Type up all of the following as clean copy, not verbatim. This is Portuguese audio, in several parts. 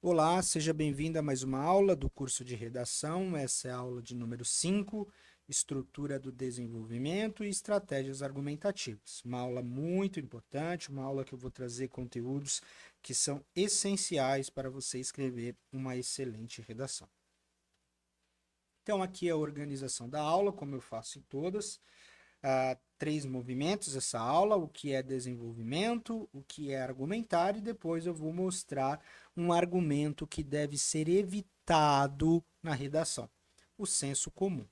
Olá, seja bem-vindo a mais uma aula do curso de redação. Essa é a aula de número 5, Estrutura do Desenvolvimento e Estratégias Argumentativas. Uma aula muito importante, uma aula que eu vou trazer conteúdos que são essenciais para você escrever uma excelente redação. Então, aqui é a organização da aula, como eu faço em todas. 3 movimentos essa aula, o que é desenvolvimento, o que é argumentar, e depois eu vou mostrar um argumento que deve ser evitado na redação, o senso comum.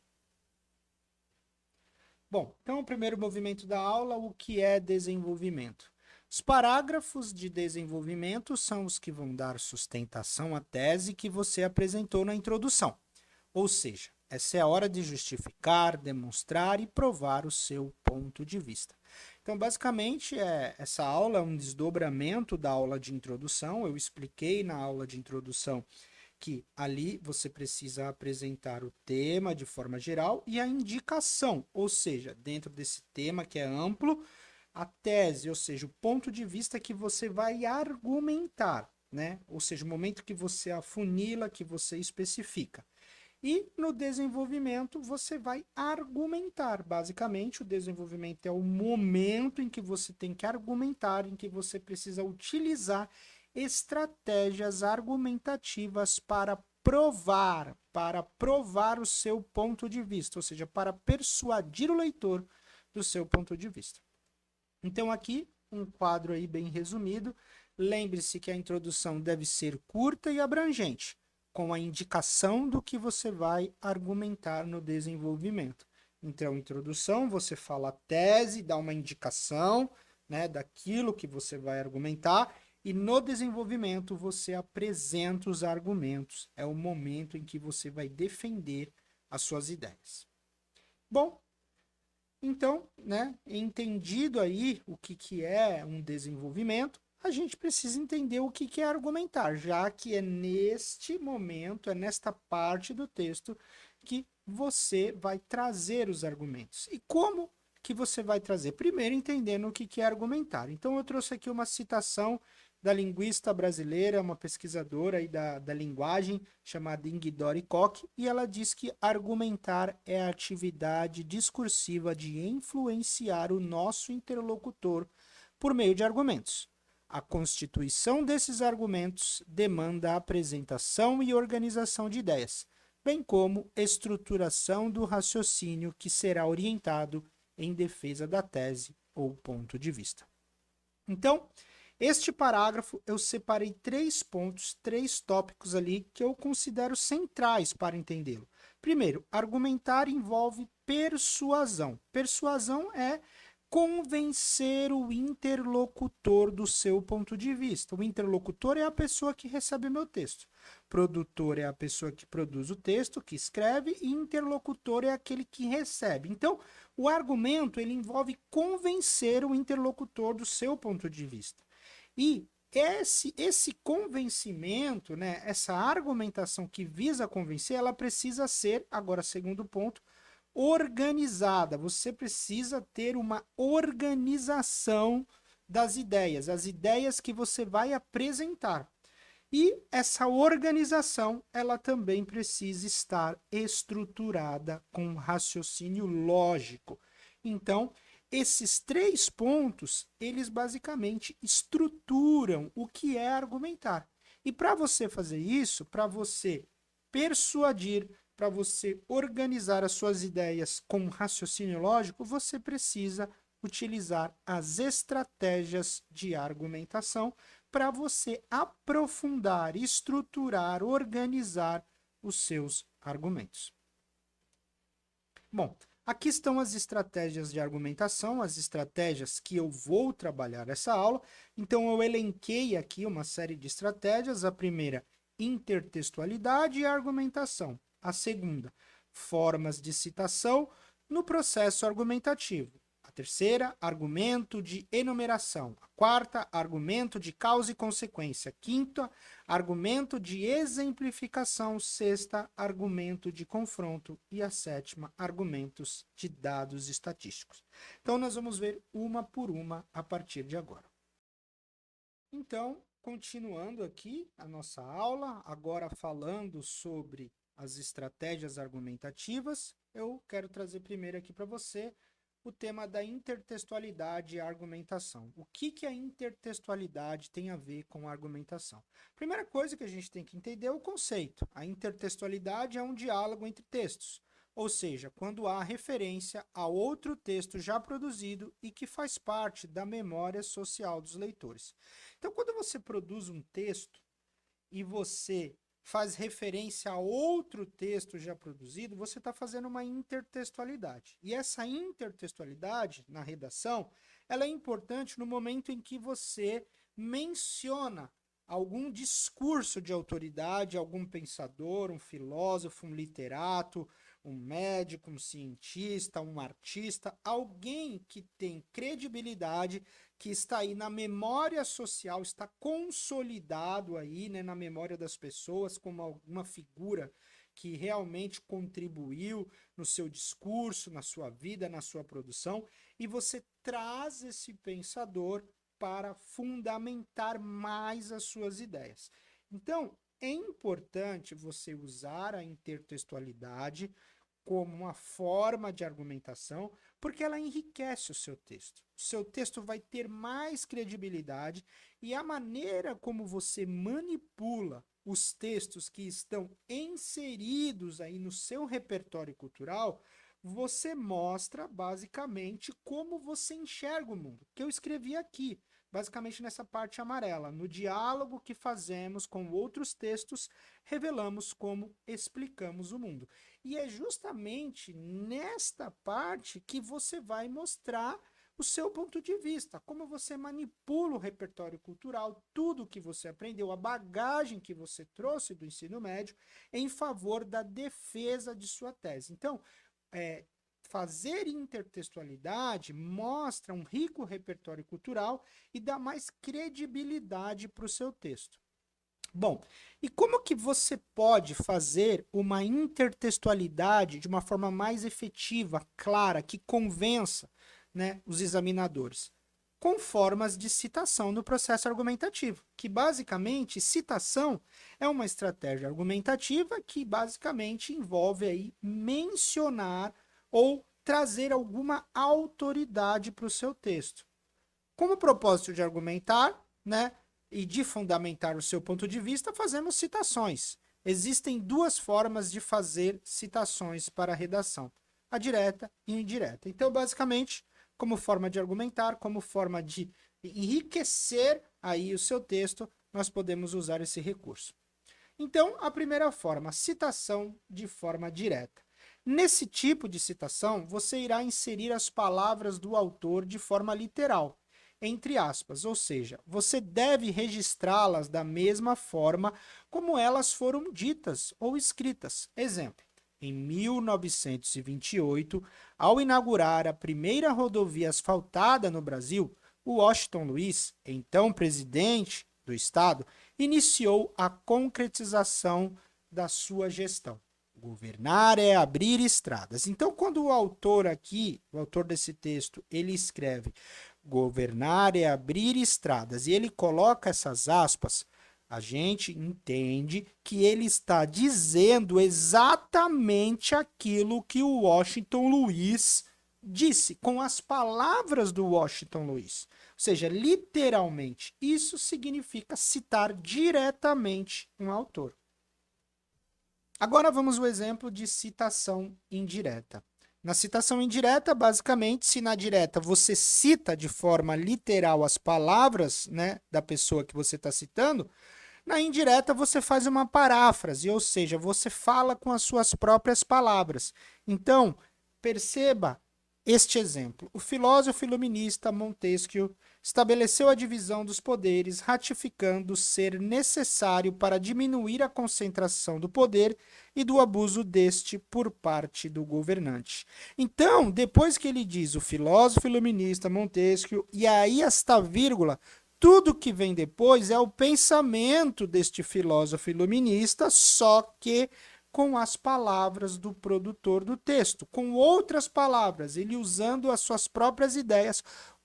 Bom, então o primeiro movimento da aula, o que é desenvolvimento? Os parágrafos de desenvolvimento são os que vão dar sustentação à tese que você apresentou na introdução. Ou seja, essa é a hora de justificar, demonstrar e provar o seu ponto de vista. Então, basicamente, essa aula é um desdobramento da aula de introdução. Eu expliquei na aula de introdução que ali você precisa apresentar o tema de forma geral e a indicação, ou seja, dentro desse tema que é amplo, a tese, ou seja, o ponto de vista que você vai argumentar, né? Ou seja, o momento que você afunila, que você especifica. E no desenvolvimento você vai argumentar. Basicamente, o desenvolvimento é o momento em que você tem que argumentar, em que você precisa utilizar estratégias argumentativas para provar o seu ponto de vista, ou seja, para persuadir o leitor do seu ponto de vista. Então aqui um quadro aí bem resumido. Lembre-se que a introdução deve ser curta e abrangente, com a indicação do que você vai argumentar no desenvolvimento. Então, introdução, você fala a tese, dá uma indicação, né, daquilo que você vai argumentar, e no desenvolvimento você apresenta os argumentos. É o momento em que você vai defender as suas ideias. Bom, então, né, entendido aí o que é um desenvolvimento, a gente precisa entender o que é argumentar, já que é neste momento, é nesta parte do texto que você vai trazer os argumentos. E como que você vai trazer? Primeiro, entendendo o que é argumentar. Então, eu trouxe aqui uma citação da linguista brasileira, uma pesquisadora aí da linguagem, chamada Ingridori Koch, e ela diz que argumentar é a atividade discursiva de influenciar o nosso interlocutor por meio de argumentos. A constituição desses argumentos demanda a apresentação e organização de ideias, bem como estruturação do raciocínio que será orientado em defesa da tese ou ponto de vista. Então, este parágrafo eu separei 3 pontos, 3 tópicos ali que eu considero centrais para entendê-lo. Primeiro, argumentar envolve persuasão. Persuasão é convencer o interlocutor do seu ponto de vista. O interlocutor é a pessoa que recebe meu texto. Produtor é a pessoa que produz o texto, que escreve, e interlocutor é aquele que recebe. Então, o argumento ele envolve convencer o interlocutor do seu ponto de vista. E esse convencimento, né, essa argumentação que visa convencer, ela precisa ser, agora segundo ponto, organizada. Você precisa ter uma organização das ideias, as ideias que você vai apresentar. E essa organização, ela também precisa estar estruturada com raciocínio lógico. Então, esses 3 pontos, eles basicamente estruturam o que é argumentar. E para você fazer isso, para você persuadir, para você organizar as suas ideias com raciocínio lógico, você precisa utilizar as estratégias de argumentação para você aprofundar, estruturar, organizar os seus argumentos. Bom, aqui estão as estratégias de argumentação, as estratégias que eu vou trabalhar nessa aula. Então, eu elenquei aqui uma série de estratégias. A primeira, intertextualidade e argumentação. A segunda, formas de citação no processo argumentativo. A terceira, argumento de enumeração. A quarta, argumento de causa e consequência. Quinta, argumento de exemplificação. Sexta, argumento de confronto. E a sétima, argumentos de dados estatísticos. Então, nós vamos ver uma por uma a partir de agora. Então, continuando aqui a nossa aula, agora falando sobre as estratégias argumentativas, eu quero trazer primeiro aqui para você o tema da intertextualidade e argumentação. O que a intertextualidade tem a ver com a argumentação? Primeira coisa que a gente tem que entender é o conceito. A intertextualidade é um diálogo entre textos, ou seja, quando há referência a outro texto já produzido e que faz parte da memória social dos leitores. Então, quando você produz um texto e você faz referência a outro texto já produzido, você está fazendo uma intertextualidade. E essa intertextualidade na redação, ela é importante no momento em que você menciona algum discurso de autoridade, algum pensador, um filósofo, um literato, um médico, um cientista, um artista, alguém que tem credibilidade, que está aí na memória social, está consolidado aí, né, na memória das pessoas como alguma figura que realmente contribuiu no seu discurso, na sua vida, na sua produção, e você traz esse pensador para fundamentar mais as suas ideias. Então, é importante você usar a intertextualidade como uma forma de argumentação, porque ela enriquece o seu texto. O seu texto vai ter mais credibilidade e a maneira como você manipula os textos que estão inseridos aí no seu repertório cultural, você mostra basicamente como você enxerga o mundo, que eu escrevi aqui, basicamente nessa parte amarela. No diálogo que fazemos com outros textos, revelamos como explicamos o mundo. E é justamente nesta parte que você vai mostrar o seu ponto de vista, como você manipula o repertório cultural, tudo que você aprendeu, a bagagem que você trouxe do ensino médio em favor da defesa de sua tese. Então, fazer intertextualidade mostra um rico repertório cultural e dá mais credibilidade para o seu texto. Bom, e como que você pode fazer uma intertextualidade de uma forma mais efetiva, clara, que convença, né, os examinadores? Com formas de citação no processo argumentativo, que basicamente citação é uma estratégia argumentativa que basicamente envolve aí mencionar ou trazer alguma autoridade para o seu texto. Como propósito de argumentar, né, e de fundamentar o seu ponto de vista, fazemos citações. Existem duas formas de fazer citações para a redação, a direta e a indireta. Então, basicamente, como forma de argumentar, como forma de enriquecer aí o seu texto, nós podemos usar esse recurso. Então, a primeira forma, citação de forma direta. Nesse tipo de citação, você irá inserir as palavras do autor de forma literal, entre aspas, ou seja, você deve registrá-las da mesma forma como elas foram ditas ou escritas. Exemplo, em 1928, ao inaugurar a primeira rodovia asfaltada no Brasil, o Washington Luiz, então presidente do estado, iniciou a concretização da sua gestão. Governar é abrir estradas. Então, quando o autor aqui, o autor desse texto, ele escreve governar é abrir estradas e ele coloca essas aspas, a gente entende que ele está dizendo exatamente aquilo que o Washington Luiz disse, com as palavras do Washington Luiz. Ou seja, literalmente, isso significa citar diretamente um autor. Agora vamos ao exemplo de citação indireta. Na citação indireta, basicamente, se na direta você cita de forma literal as palavras, né, da pessoa que você está citando, na indireta você faz uma paráfrase, ou seja, você fala com as suas próprias palavras. Então, perceba este exemplo. O filósofo iluminista Montesquieu estabeleceu a divisão dos poderes, ratificando ser necessário para diminuir a concentração do poder e do abuso deste por parte do governante. Então, depois que ele diz o filósofo iluminista Montesquieu, e aí esta vírgula, tudo que vem depois é o pensamento deste filósofo iluminista, só que com as palavras do produtor do texto, com outras palavras, ele usando as suas próprias ideias,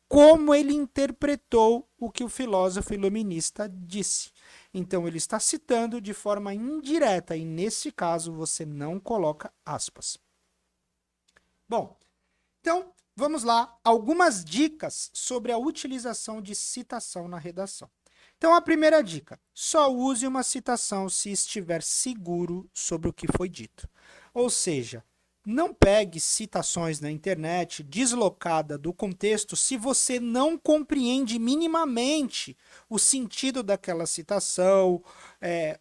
como ele interpretou o que o filósofo iluminista disse. Então, ele está citando de forma indireta, e nesse caso você não coloca aspas. Bom, então vamos lá, algumas dicas sobre a utilização de citação na redação. Então, a primeira dica, só use uma citação se estiver seguro sobre o que foi dito. Ou seja, não pegue citações na internet deslocada do contexto se você não compreende minimamente o sentido daquela citação,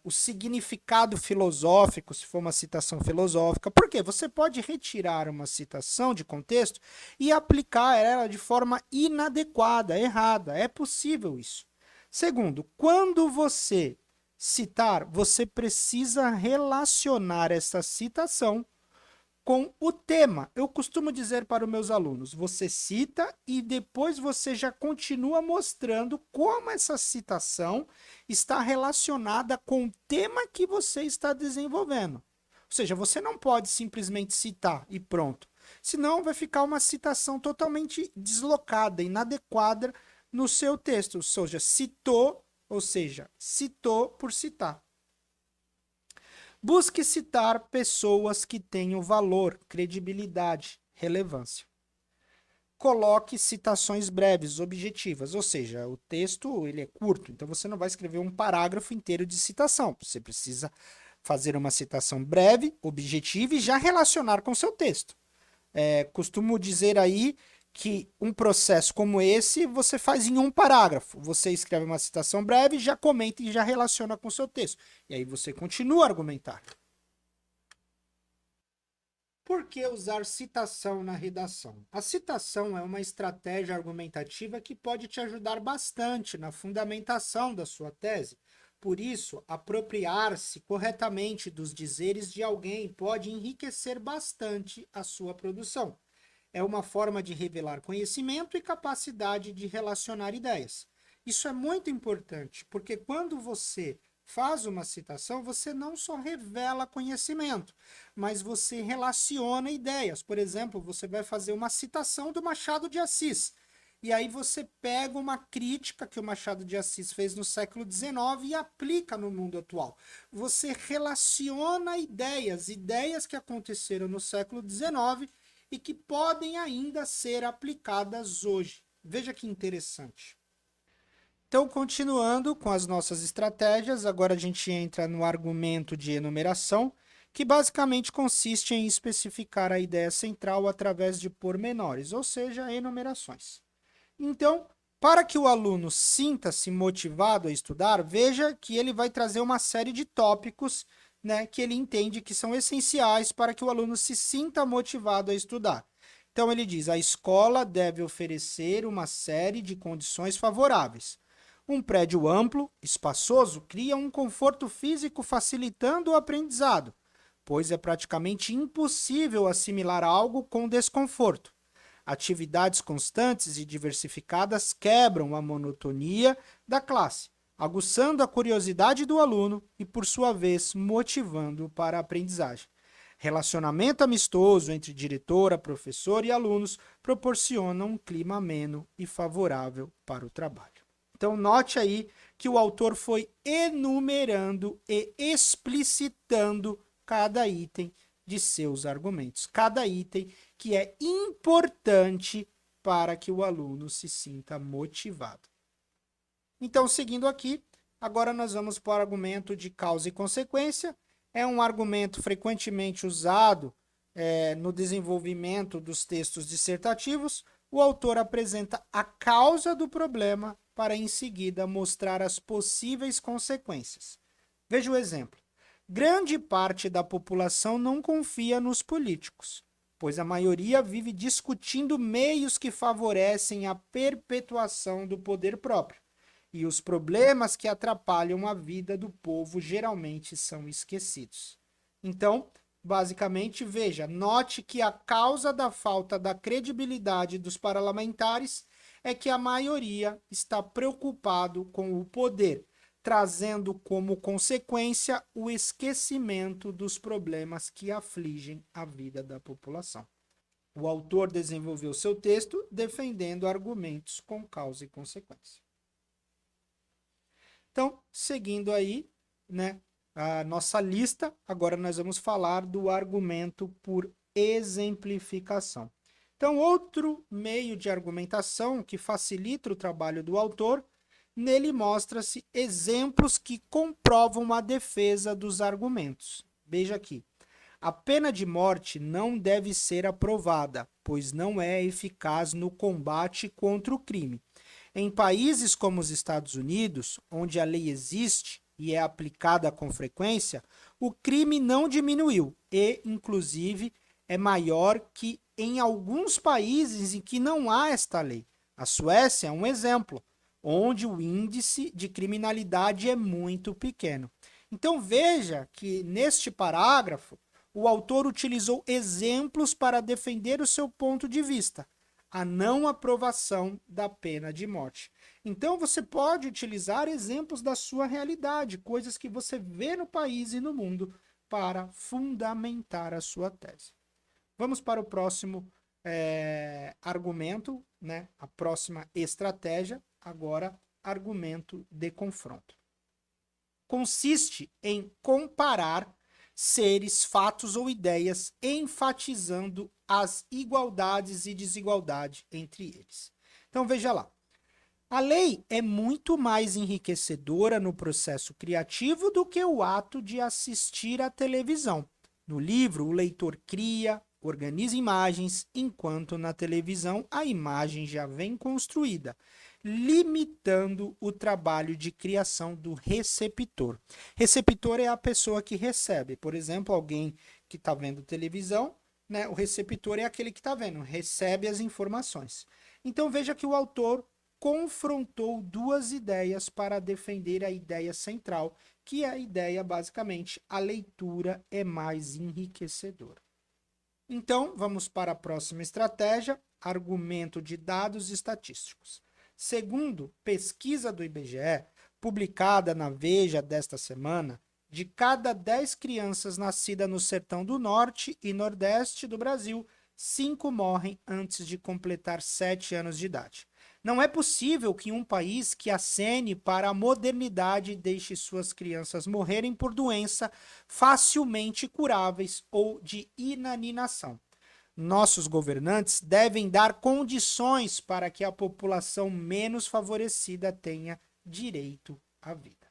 o significado filosófico, se for uma citação filosófica. Por quê? Você pode retirar uma citação de contexto e aplicar ela de forma inadequada, errada. É possível isso. Segundo, quando você citar, você precisa relacionar essa citação com o tema. Eu costumo dizer para os meus alunos, você cita e depois você já continua mostrando como essa citação está relacionada com o tema que você está desenvolvendo. Ou seja, você não pode simplesmente citar e pronto. Senão vai ficar uma citação totalmente deslocada, inadequada no seu texto. Ou seja, citou por citar. Busque citar pessoas que tenham valor, credibilidade, relevância. Coloque citações breves, objetivas, ou seja, o texto ele é curto, então você não vai escrever um parágrafo inteiro de citação. Você precisa fazer uma citação breve, objetiva e já relacionar com o seu texto. Costumo dizer aí que um processo como esse você faz em um parágrafo. Você escreve uma citação breve, já comenta e já relaciona com o seu texto. E aí você continua a argumentar. Por que usar citação na redação? A citação é uma estratégia argumentativa que pode te ajudar bastante na fundamentação da sua tese. Por isso, apropriar-se corretamente dos dizeres de alguém pode enriquecer bastante a sua produção. É uma forma de revelar conhecimento e capacidade de relacionar ideias. Isso é muito importante, porque quando você faz uma citação, você não só revela conhecimento, mas você relaciona ideias. Por exemplo, você vai fazer uma citação do Machado de Assis. E aí você pega uma crítica que o Machado de Assis fez no século XIX e aplica no mundo atual. Você relaciona ideias que aconteceram no século XIX e que podem ainda ser aplicadas hoje. Veja que interessante. Então, continuando com as nossas estratégias, agora a gente entra no argumento de enumeração, que basicamente consiste em especificar a ideia central através de pormenores, ou seja, enumerações. Então, para que o aluno sinta-se motivado a estudar, veja que ele vai trazer uma série de tópicos, né, que ele entende que são essenciais para que o aluno se sinta motivado a estudar. Então, ele diz, a escola deve oferecer uma série de condições favoráveis. Um prédio amplo, espaçoso, cria um conforto físico facilitando o aprendizado, pois é praticamente impossível assimilar algo com desconforto. Atividades constantes e diversificadas quebram a monotonia da classe, aguçando a curiosidade do aluno e, por sua vez, motivando-o para a aprendizagem. Relacionamento amistoso entre diretora, professor e alunos proporciona um clima ameno e favorável para o trabalho. Então, note aí que o autor foi enumerando e explicitando cada item de seus argumentos. Cada item que é importante para que o aluno se sinta motivado. Então, seguindo aqui, agora nós vamos para o argumento de causa e consequência. É um argumento frequentemente usado no desenvolvimento dos textos dissertativos. O autor apresenta a causa do problema para, em seguida, mostrar as possíveis consequências. Veja o exemplo. Grande parte da população não confia nos políticos, pois a maioria vive discutindo meios que favorecem a perpetuação do poder próprio, e os problemas que atrapalham a vida do povo geralmente são esquecidos. Então, basicamente, veja, note que a causa da falta da credibilidade dos parlamentares é que a maioria está preocupado com o poder, trazendo como consequência o esquecimento dos problemas que afligem a vida da população. O autor desenvolveu seu texto defendendo argumentos com causa e consequência. Então, seguindo aí, né, a nossa lista, agora nós vamos falar do argumento por exemplificação. Então, outro meio de argumentação que facilita o trabalho do autor, nele mostra-se exemplos que comprovam a defesa dos argumentos. Veja aqui. A pena de morte não deve ser aprovada, pois não é eficaz no combate contra o crime. Em países como os Estados Unidos, onde a lei existe e é aplicada com frequência, o crime não diminuiu e, inclusive, é maior que em alguns países em que não há esta lei. A Suécia é um exemplo, onde o índice de criminalidade é muito pequeno. Então veja que neste parágrafo o autor utilizou exemplos para defender o seu ponto de vista, a não aprovação da pena de morte. Então você pode utilizar exemplos da sua realidade, coisas que você vê no país e no mundo, para fundamentar a sua tese. Vamos para o próximo argumento, né? A próxima estratégia, agora argumento de confronto. Consiste em comparar seres, fatos ou ideias, enfatizando as igualdades e desigualdade entre eles. Então veja lá. A lei é muito mais enriquecedora no processo criativo do que o ato de assistir à televisão. No livro, o leitor cria, organiza imagens, enquanto na televisão a imagem já vem construída, limitando o trabalho de criação do receptor. Receptor é a pessoa que recebe. Por exemplo, alguém que está vendo televisão, né? O receptor é aquele que está vendo, recebe as informações. Então veja que o autor confrontou duas ideias para defender a ideia central, que é a ideia, basicamente, a leitura é mais enriquecedora. Então, vamos para a próxima estratégia, argumento de dados estatísticos. Segundo pesquisa do IBGE, publicada na Veja desta semana, de cada 10 crianças nascidas no sertão do norte e nordeste do Brasil, 5 morrem antes de completar 7 anos de idade. Não é possível que um país que acene para a modernidade deixe suas crianças morrerem por doença facilmente curáveis ou de inanição. Nossos governantes devem dar condições para que a população menos favorecida tenha direito à vida.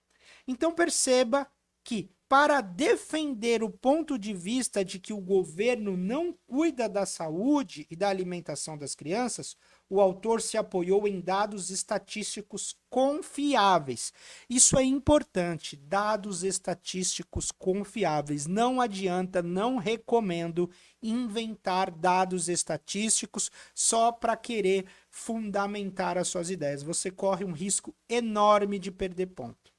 Então perceba que, para defender o ponto de vista de que o governo não cuida da saúde e da alimentação das crianças, o autor se apoiou em dados estatísticos confiáveis. Isso é importante, dados estatísticos confiáveis. Não adianta, não recomendo inventar dados estatísticos só para querer fundamentar as suas ideias. Você corre um risco enorme de perder ponto.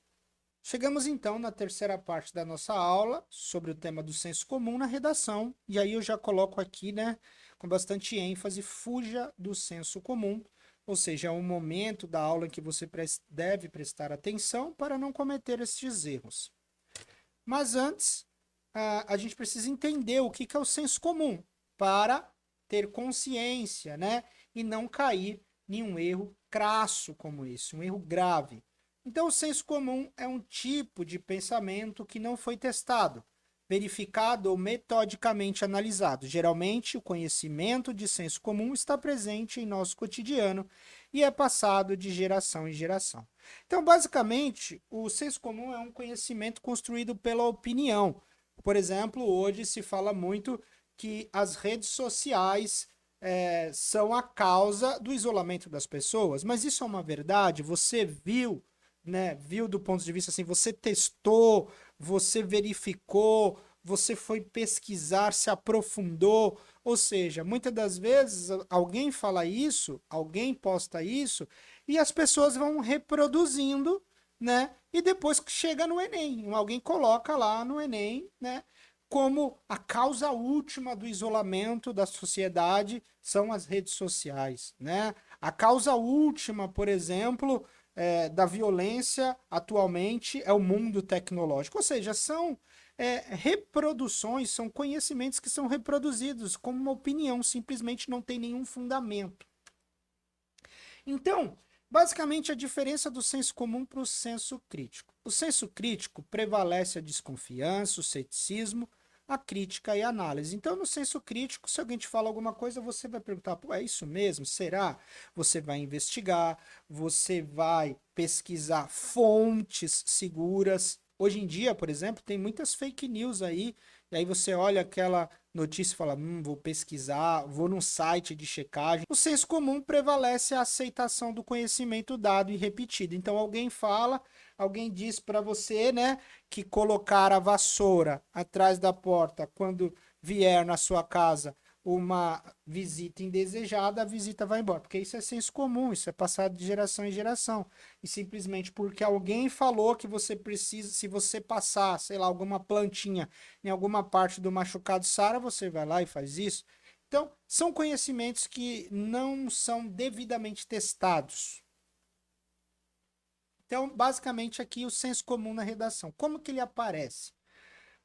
Chegamos então na terceira parte da nossa aula sobre o tema do senso comum na redação, e aí eu já coloco aqui, né, com bastante ênfase, fuja do senso comum, ou seja, é um momento da aula em que você deve prestar atenção para não cometer esses erros. Mas antes, a gente precisa entender o que é o senso comum para ter consciência, né, e não cair em um erro crasso como esse, um erro grave. Então, o senso comum é um tipo de pensamento que não foi testado, verificado ou metodicamente analisado. Geralmente, o conhecimento de senso comum está presente em nosso cotidiano e é passado de geração em geração. Então, basicamente, o senso comum é um conhecimento construído pela opinião. Por exemplo, hoje se fala muito que as redes sociais são a causa do isolamento das pessoas, mas isso é uma verdade? Você viu, né, viu do ponto de vista assim, você testou, você verificou, você foi pesquisar, se aprofundou, ou seja, muitas das vezes alguém fala isso, alguém posta isso, e as pessoas vão reproduzindo, né, e depois chega no Enem, alguém coloca lá no Enem, né, como a causa última do isolamento da sociedade são as redes sociais, né, a causa última, por exemplo, da violência atualmente é o mundo tecnológico. Ou seja, são reproduções, são conhecimentos que são reproduzidos como uma opinião, simplesmente não tem nenhum fundamento. Então, basicamente, a diferença do senso comum para o senso crítico. O senso crítico prevalece a desconfiança, o ceticismo, a crítica e a análise. Então, no senso crítico, se alguém te fala alguma coisa, você vai perguntar, pô, é isso mesmo? Será? Você vai investigar, você vai pesquisar fontes seguras. Hoje em dia, por exemplo, tem muitas fake news aí, e aí você olha aquela notícia e fala, vou pesquisar, vou num site de checagem. O senso comum prevalece a aceitação do conhecimento dado e repetido. Então alguém fala, alguém diz para você, né, que colocar a vassoura atrás da porta quando vier na sua casa uma visita indesejada, a visita vai embora. Porque isso é senso comum, isso é passado de geração em geração. E simplesmente porque alguém falou que você precisa, se você passar, sei lá, alguma plantinha em alguma parte do machucado sara, você vai lá e faz isso. Então, são conhecimentos que não são devidamente testados. Então, basicamente, aqui o senso comum na redação. Como que ele aparece?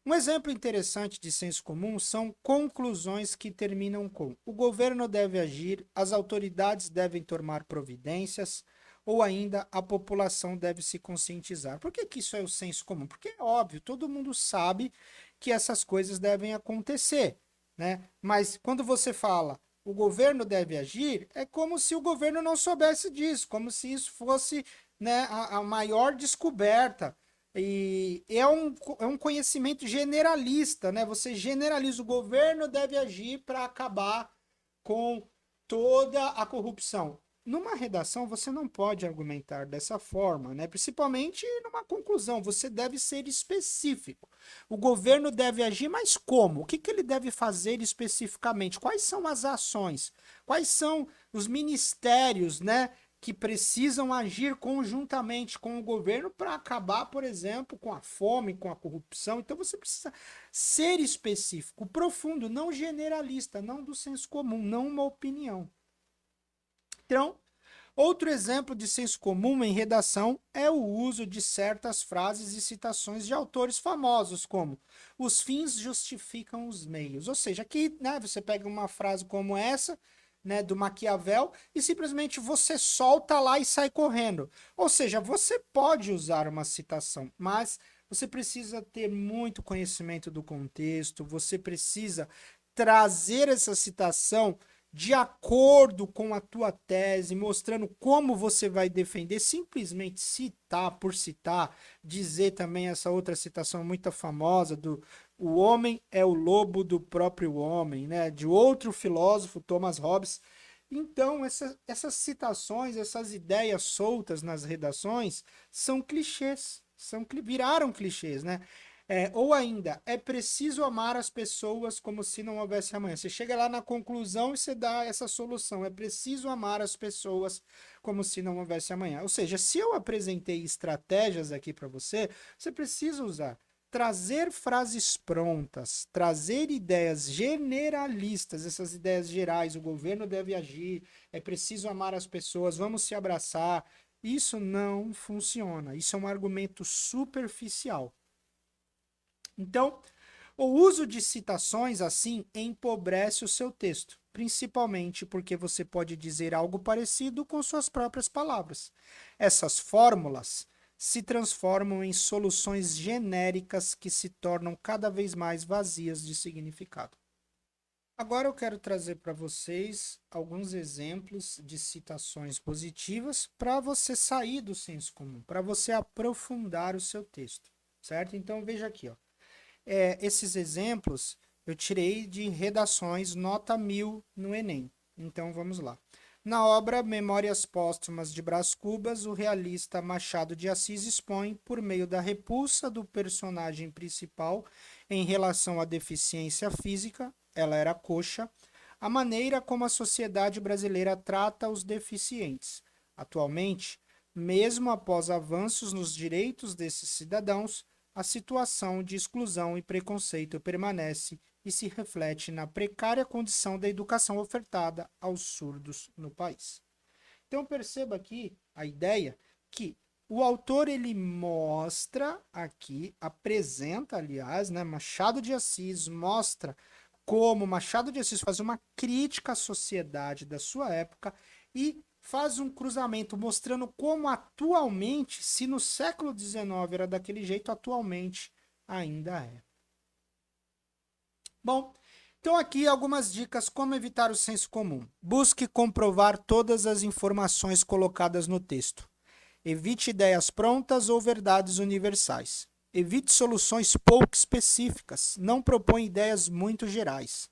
Um exemplo interessante de senso comum são conclusões que terminam com: o governo deve agir, as autoridades devem tomar providências, ou ainda a população deve se conscientizar. Por que que isso é o senso comum? Porque é óbvio, todo mundo sabe que essas coisas devem acontecer, né? Mas quando você fala o governo deve agir, é como se o governo não soubesse disso, como se isso fosse, né, a maior descoberta. E é um conhecimento generalista, né? Você generaliza, o governo deve agir para acabar com toda a corrupção. Numa redação, você não pode argumentar dessa forma, né? Principalmente numa conclusão, você deve ser específico. O governo deve agir, mas como? O que que ele deve fazer especificamente? Quais são as ações? Quais são os ministérios, né, que precisam agir conjuntamente com o governo para acabar, por exemplo, com a fome, com a corrupção? Então você precisa ser específico, profundo, não generalista, não do senso comum, não uma opinião. Então, outro exemplo de senso comum em redação é o uso de certas frases e citações de autores famosos, como os fins justificam os meios. Ou seja, aqui, né, você pega uma frase como essa, né, do Maquiavel, e simplesmente você solta lá e sai correndo. Ou seja, você pode usar uma citação, mas você precisa ter muito conhecimento do contexto, você precisa trazer essa citação de acordo com a tua tese, mostrando como você vai defender, simplesmente citar por citar, dizer também essa outra citação muito famosa do o homem é o lobo do próprio homem, né? De outro filósofo, Thomas Hobbes. Então, essas citações, essas ideias soltas nas redações são clichês, viraram clichês, né? Ou ainda, é preciso amar as pessoas como se não houvesse amanhã. Você chega lá na conclusão e você dá essa solução. É preciso amar as pessoas como se não houvesse amanhã. Ou seja, se eu apresentei estratégias aqui para você, você precisa usar. Trazer frases prontas, trazer ideias generalistas, essas ideias gerais, o governo deve agir, é preciso amar as pessoas, vamos se abraçar. Isso não funciona. Isso é um argumento superficial. Então, o uso de citações assim empobrece o seu texto, principalmente porque você pode dizer algo parecido com suas próprias palavras. Essas fórmulas se transformam em soluções genéricas que se tornam cada vez mais vazias de significado. Agora eu quero trazer para vocês alguns exemplos de citações positivas para você sair do senso comum, para você aprofundar o seu texto, certo? Então veja aqui, ó. Esses exemplos eu tirei de redações nota 1000 no Enem. Então vamos lá. Na obra Memórias Póstumas de Brás Cubas, o realista Machado de Assis expõe, por meio da repulsa do personagem principal em relação à deficiência física, ela era coxa, a maneira como a sociedade brasileira trata os deficientes. Atualmente, mesmo após avanços nos direitos desses cidadãos, a situação de exclusão e preconceito permanece e se reflete na precária condição da educação ofertada aos surdos no país. Então perceba aqui a ideia que o autor ele mostra aqui, apresenta, aliás, né, Machado de Assis mostra como Machado de Assis faz uma crítica à sociedade da sua época e faz um cruzamento mostrando como atualmente, se no século XIX era daquele jeito, atualmente ainda é. Bom, então aqui algumas dicas como evitar o senso comum. Busque comprovar todas as informações colocadas no texto. Evite ideias prontas ou verdades universais. Evite soluções pouco específicas. Não proponha ideias muito gerais.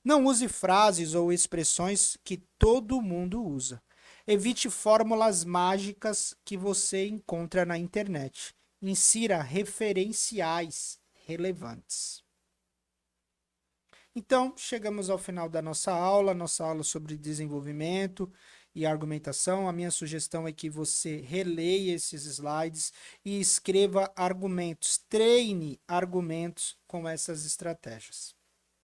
Não use frases ou expressões que todo mundo usa. Evite fórmulas mágicas que você encontra na internet. Insira referenciais relevantes. Então, chegamos ao final da nossa aula sobre desenvolvimento e argumentação. A minha sugestão é que você releia esses slides e escreva argumentos, treine argumentos com essas estratégias.